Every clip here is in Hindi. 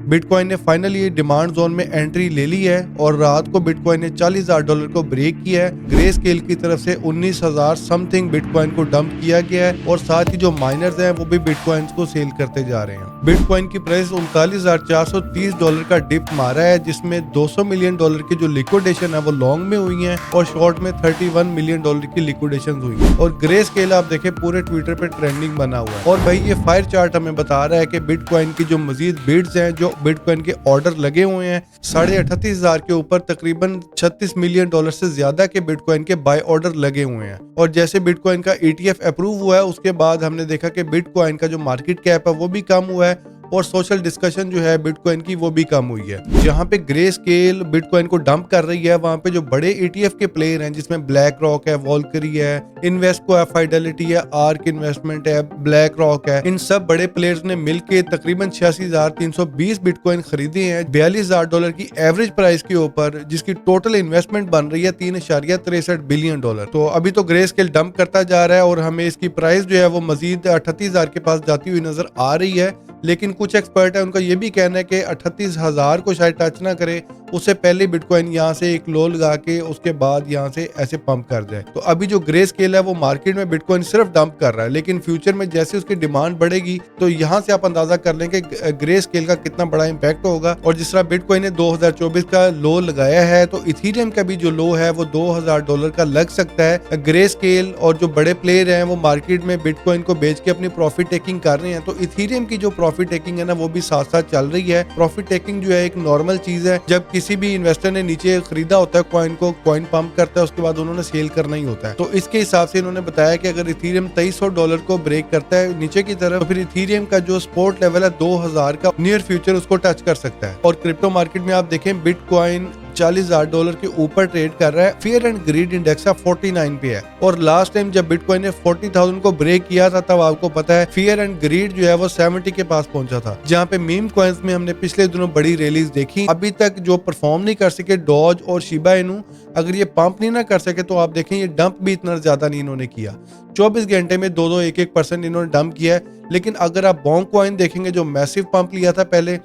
बिटकॉइन ने फाइनली ये डिमांड जोन में एंट्री ले ली है और रात को बिटकॉइन ने $40,000 को ब्रेक किया है। ग्रे स्केल की तरफ से 19,000 समथिंग बिटकॉइन को डंप किया गया है और साथ ही जो माइनर्स हैं वो भी बिटकॉइन को सेल करते जा रहे हैं। बिटकॉइन की प्राइस $39,430 का डिप मारा है, जिसमें $200 मिलियन की जो लिक्विडेशन है वो लॉन्ग में हुई है और शॉर्ट में $31 मिलियन की लिक्विडेशन हुई है। और ग्रे स्केल आप देखें पूरे ट्विटर पे ट्रेंडिंग बना हुआ है। और भाई ये फायर चार्ट हमें बता रहा है कि बिटकॉइन की जो मजीद बिड्स हैं, जो बिटकॉइन के ऑर्डर लगे हुए हैं 38,500 के ऊपर, तकरीबन $36 मिलियन से ज्यादा के बिटकॉइन के बाय ऑर्डर लगे हुए हैं। और जैसे बिटकॉइन का ETF अप्रूव हुआ है उसके बाद हमने देखा कि बिटकॉइन का जो मार्केट कैप है वो भी कम हुआ है और सोशल डिस्कशन जो है बिटकॉइन की वो भी कम हुई है। जहाँ पे ग्रे स्केल बिटकॉइन को डंप कर रही है, वहाँ पे जो बड़े ETF के प्लेयर हैं जिसमें ब्लैक रॉक है, वॉल्करी है, इन्वेस्टको है, फाइडेलिटी है, आर्क इन्वेस्टमेंट है, ब्लैक रॉक है, इन सब बड़े प्लेयर्स ने मिलकर तकरीबन 86,320 बिटकॉइन खरीदे हैं $42,000 की एवरेज प्राइस के ऊपर, जिसकी टोटल इन्वेस्टमेंट बन रही है $3.63 बिलियन। तो अभी तो ग्रे स्केल डंप करता जा रहा है और हमें इसकी प्राइस जो है वो मजीद 38,000 के पास जाती हुई नजर आ रही है। लेकिन कुछ एक्सपर्ट है उनका ये भी कहना है कि 38,000 को शायद टच ना करे, उससे पहले बिटकॉइन यहाँ से एक लो लगा के उसके बाद यहाँ से ऐसे पंप कर जाए। तो अभी जो ग्रे स्केल है वो मार्केट में बिटकॉइन सिर्फ डंप कर रहा है, लेकिन फ्यूचर में जैसे उसकी डिमांड बढ़ेगी तो यहाँ से आप अंदाजा कर लें कि ग्रे स्केल का कितना बड़ा इंपैक्ट होगा। और जिस तरह बिटकॉइन ने 2024 का लो लगाया है तो इथेरियम का भी जो लो है वो $2,000 का लग सकता है। ग्रे स्केल और जो बड़े प्लेयर हैं वो मार्केट में बिटकॉइन को बेच के अपनी प्रॉफिट टेकिंग कर रहे हैं, तो इथेरियम की जो प्रॉफिट टेकिंग है ना वो भी साथ साथ चल रही है। प्रॉफिट टेकिंग जो है एक नॉर्मल चीज है, जब किसी भी इन्वेस्टर ने नीचे खरीदा होता है कॉइन को, कॉइन पंप करता है उसके बाद उन्होंने सेल करना ही होता है। तो इसके हिसाब से इन्होंने बताया कि अगर इथेरियम $2300 को ब्रेक करता है नीचे की तरफ तो फिर इथेरियम का जो सपोर्ट लेवल है 2000 का नियर फ्यूचर उसको टच कर सकता है। और क्रिप्टो मार्केट में आप देखें बिटकॉइन $40,000 के ऊपर ट्रेड कर रहा है। फियर एंड ग्रीड इंडेक्स 49 पे है और लास्ट टाइम जब बिटकॉइन ने 40,000 को ब्रेक किया था तब आपको पता है फियर एंड ग्रीड जो है वो 70 के पास पहुंचा था। जहां पे मीम कॉइन्स में हमने पिछले दिनों बड़ी रैलीज देखी, अभी तक जो परफॉर्म नहीं कर सके डॉज और शिबा इनू, अगर ये पंप नहीं ना कर सके तो आप देखें ये डंप भी इतना ज्यादा नहीं इन्होंने किया। 24 घंटे में 2-2 1-1% इन्होंने डंप किया है। लेकिन अगर आप बॉन्ग कॉइन देखेंगे जो मैसिव पंप लिया था पहले,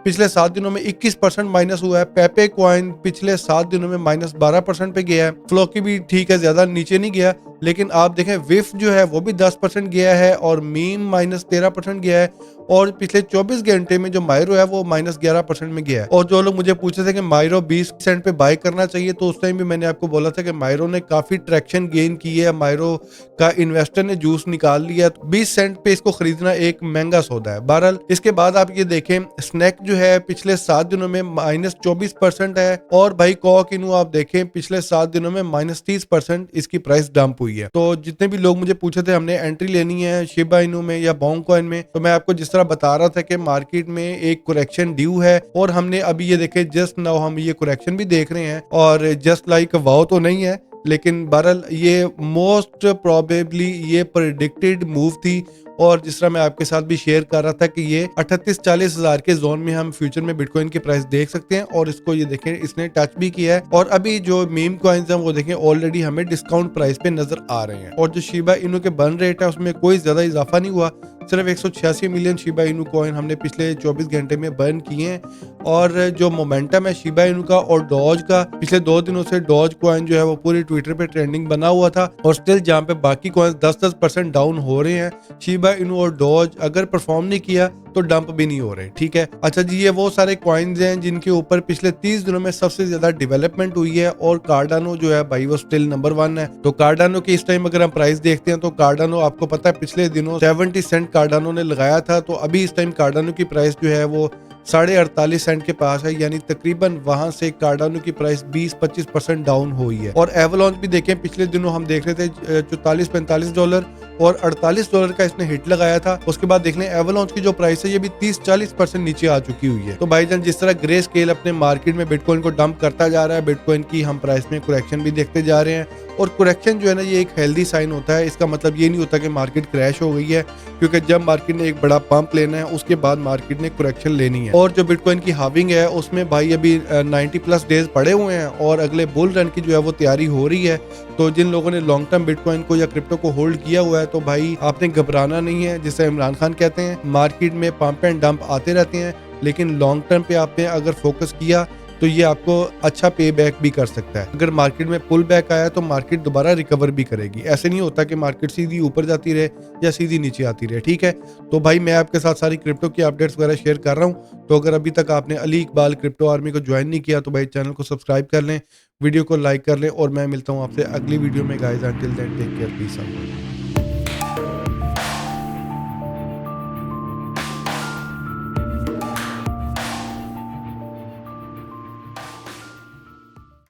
पिछले 7 दिनों में 21% माइनस हुआ है। पेपे कॉइन पिछले 7 दिनों में -12% पे गया है। फ्लोकी भी ठीक है, ज्यादा नीचे नहीं गया, लेकिन आप देखें विफ जो है वो भी 10% गया है और मीम -13% गया है। और पिछले 24 घंटे में जो मायरो है वो -11% में गया है। और जो लोग मुझे पूछे थे कि मायरो 20 सेंट पे बाय करना चाहिए, तो उस टाइम भी मैंने आपको बोला था कि मायरो ने काफी ट्रैक्शन गेन की है, मायरो का इन्वेस्टर ने जूस निकाल लिया। 20 सेंट पे इसको खरीदना एक महंगा सौदा है। बहरहाल इसके बाद आप ये देखें स्नैक जो है पिछले 7 दिनों में -24% है और भाई कॉक इनू आप देखें पिछले 7 दिनों में -30% इसकी प्राइस डंप हुई है। तो जितने भी लोग मुझे पूछे थे हमने एंट्री लेनी है शिबा इनू में या बॉन्ग कॉइन में, तो मैं आपको जिस तरह बता रहा था कि मार्केट में एक करेक्शन ड्यू है और हमने अभी ये देखे जस्ट नाउ हम ये करेक्शन भी देख रहे हैं और जस्ट लाइक वाओ तो नहीं है, लेकिन बहरहाल ये मोस्ट प्रोबेबली ये प्रेडिक्टेड मूव थी। और जिस तरह मैं आपके साथ भी शेयर कर रहा था कि ये 38-40 हजार के जोन में हम फ्यूचर में बिटकॉइन की प्राइस देख सकते हैं और इसको ये देखें इसने टच भी किया है। और अभी जो मीम कॉइन्स हैं वो देखें ऑलरेडी हमें डिस्काउंट प्राइस पे नजर आ रहे हैं। और जो शिबा इनू के बर्न रेट है उसमें कोई ज्यादा इजाफा नहीं हुआ, सिर्फ 186 मिलियन शिबा इनू कॉइन हमने पिछले 24 घंटे में बर्न किए हैं। और जो मोमेंटम है शिबा इनू का और डॉज का, पिछले 2 दिनों से डॉज कॉइन जो है वो पूरी ट्विटर पे ट्रेंडिंग बना हुआ था और स्टिल जहाँ पे बाकी कॉइन्स 10-10% डाउन हो रहे हैं, शिबा इनू और डॉज अगर परफॉर्म नहीं किया तो डंप भी नहीं हो रहे। ठीक है, अच्छा जी, ये वो सारे कॉइन्स हैं जिनके ऊपर पिछले 30 दिनों में सबसे ज्यादा डेवलपमेंट हुई है और कार्डानो जो है भाई वो स्टिल नंबर 1 है। तो कार्डानो की इस टाइम अगर हम प्राइस देखते हैं तो कार्डानो आपको पता है पिछले दिनों 70 सेंट कार्डानो ने लगाया था, तो अभी इस टाइम कार्डानो की प्राइस जो है वो 48.5 सेंट के पास है, यानी तकरीबन वहां से कार्डानो की प्राइस 20-25% डाउन हुई है। और एवलॉन्च भी देखें पिछले दिनों हम देख रहे थे $44-45 और $48 का इसने हिट लगाया था। उसके बाद देख लें एवलॉन्च की जो प्राइस है ये भी 30-40% नीचे आ चुकी हुई है। तो भाईजान जिस तरह ग्रे स्केल अपने मार्केट में बिटकॉइन को डंप करता जा रहा है, बिटकॉइन की हम प्राइस में करेक्शन भी देखते जा रहे हैं और करेक्शन जो है ना ये एक हेल्दी साइन होता है। इसका मतलब ये नहीं होता कि मार्केट क्रैश हो गई है, क्योंकि जब मार्केट ने एक बड़ा पंप लेना है उसके बाद मार्केट ने करेक्शन लेनी है। और जो बिटकॉइन की हाविंग है उसमें भाई अभी 90+ डेज पड़े हुए हैं और अगले बुल रन की जो है वो तैयारी हो रही है। तो जिन लोगों ने लॉन्ग टर्म बिटकॉइन को या क्रिप्टो को होल्ड किया हुआ है तो भाई आपने घबराना नहीं है। जिसे इमरान खान कहते हैं, मार्केट में पंप एंड डंप आते रहते हैं, लेकिन लॉन्ग टर्म पे आपने अगर फोकस किया तो ये आपको अच्छा पे बैक भी कर सकता है। अगर मार्केट में पुल बैक आया तो मार्केट दोबारा रिकवर भी करेगी। ऐसे नहीं होता कि मार्केट सीधी ऊपर जाती रहे या सीधी नीचे आती रहे, ठीक है। तो भाई मैं आपके साथ सारी क्रिप्टो की अपडेट्स वगैरह शेयर कर रहा हूँ। तो अगर अभी तक आपने अली इकबाल क्रिप्टो आर्मी को ज्वाइन नहीं किया तो भाई चैनल को सब्सक्राइब कर लें, वीडियो को लाइक कर लें, और मैं मिलता हूँ आपसे अगली वीडियो में guys. Until then take care, peace out.